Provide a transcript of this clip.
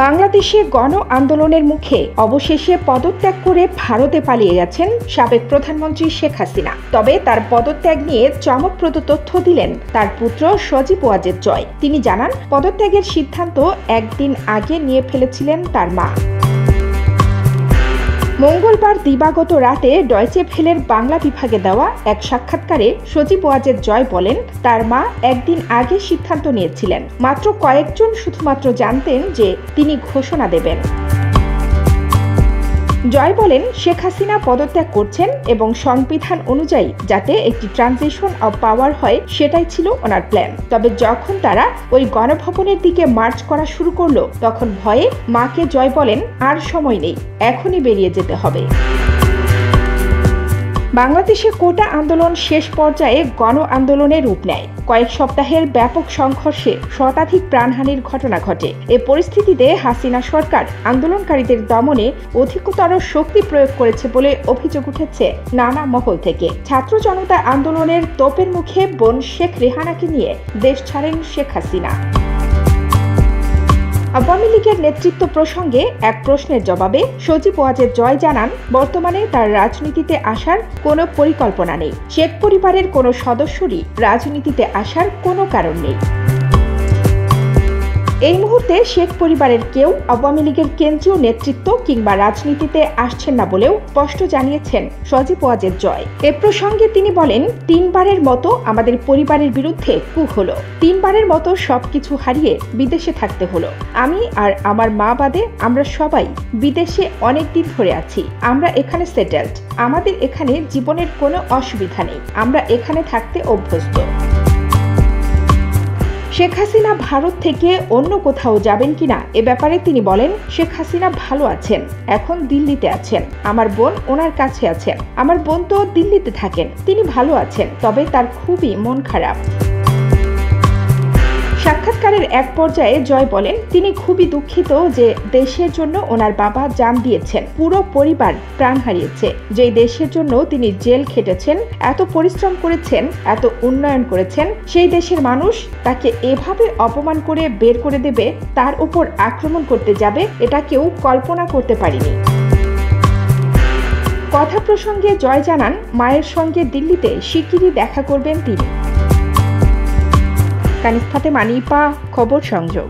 বাংলাদেশে গণ আন্দোলনের মুখে অবশেষে পদত্যাগ করে ভারতে পালিয়ে গেছেন সাবেক প্রধানমন্ত্রী শেখ হাসিনা। তবে তার পদত্যাগ নিয়ে চমকপ্রদ তথ্য দিলেন তার পুত্র সজীব ওয়াজেদ জয়। তিনি জানান, পদত্যাগের সিদ্ধান্ত একদিন আগে নিয়ে ফেলেছিলেন তার মা। মঙ্গলবার দিবাগত রাতে ডয়চে ভেলের বাংলা বিভাগে দেওয়া এক সাক্ষাৎকারে সজীব ওয়াজেদ জয় বলেন, তার মা একদিন আগে সিদ্ধান্ত নিয়েছিলেন। মাত্র কয়েকজন শুধুমাত্র জানতেন যে তিনি ঘোষণা দেবেন। জয় বলেন, শেখ হাসিনা পদত্যাগ করছেন এবং সংবিধান অনুযায়ী যাতে একটি ট্রানজিশন অব পাওয়ার হয় সেটাই ছিল ওনার প্ল্যান। তবে যখন তারা ওই গণভবনের দিকে মার্চ করা শুরু করলো, তখন ভয়ে মাকে জয় বলেন, আর সময় নেই, এখনই বেরিয়ে যেতে হবে। বাংলাদেশে কোটা আন্দোলন শেষ পর্যায়ে গণ আন্দোলনের রূপ নেয়। কয়েক সপ্তাহের ব্যাপক সংঘর্ষে শতাধিক প্রাণহানির ঘটনা ঘটে। এ পরিস্থিতিতে হাসিনা সরকার আন্দোলনকারীদের দমনে অধিকতর শক্তি প্রয়োগ করেছে বলে অভিযোগ উঠেছে নানা মহল থেকে। ছাত্র জনতা আন্দোলনের তোপের মুখে বোন শেখ রেহানাকে নিয়ে দেশ ছাড়েন শেখ হাসিনা। আওয়ামী লীগের নেতৃত্ব প্রসঙ্গে এক প্রশ্নের জবাবে সজীব ওয়াজেদ জয় জানান, বর্তমানে তার রাজনীতিতে আসার কোনো পরিকল্পনা নেই। শেখ পরিবারের কোনো সদস্যরই রাজনীতিতে আসার কোনো কারণ নেই। এই মুহূর্তে শেখ পরিবারের কেউ আওয়ামী লীগের কেন্দ্রীয় নেতৃত্ব কিংবা রাজনীতিতে আসছেন না বলেও স্পষ্ট জানিয়েছেন সজীব ওয়াজেদ জয়। এ প্রসঙ্গে তিনি বলেন, 3বারের মতো আমাদের পরিবারের বিরুদ্ধে কূপ হলো। 3বারের মতো সবকিছু হারিয়ে বিদেশে থাকতে হলো। আমি আর আমার মা বাদে আমরা সবাই বিদেশে অনেক দিন ধরে আছি। আমরা এখানে সেটেলড। আমাদের এখানে জীবনের কোনো অসুবিধা নেই। আমরা এখানে থাকতে অভ্যস্ত। শেখ হাসিনা ভারত থেকে অন্য কোথাও যাবেন কিনা এ ব্যাপারে তিনি বলেন, শেখ হাসিনা ভালো আছেন, এখন দিল্লিতে আছেন। আমার বোন ওনার কাছে আছেন। আমার বোন তো দিল্লিতে থাকেন, তিনি ভালো আছেন, তবে তার খুবই মন খারাপ। সাক্ষাৎকারের এক পর্যায়ে জয় বলেন, তিনি খুবই দুঃখিত যে দেশের জন্য ওনার বাবা জান দিয়েছেন, পুরো পরিবার প্রাণ হারিয়েছে। যে দেশের জন্য তিনি জেল খেটেছেন, এত পরিশ্রম করেছেন, এত উন্নয়ন করেছেন, সেই দেশের মানুষ তাকে এভাবে অপমান করে বের করে দেবে, তার উপর আক্রমণ করতে যাবে, এটা কেউ কল্পনা করতে পারেনি। কথা প্রসঙ্গে জয় জানান, মায়ের সঙ্গে দিল্লিতে শিগগিরই দেখা করবেন তিনি। কানিজ ফাতেমা, নিপা, খবর সংযোগ।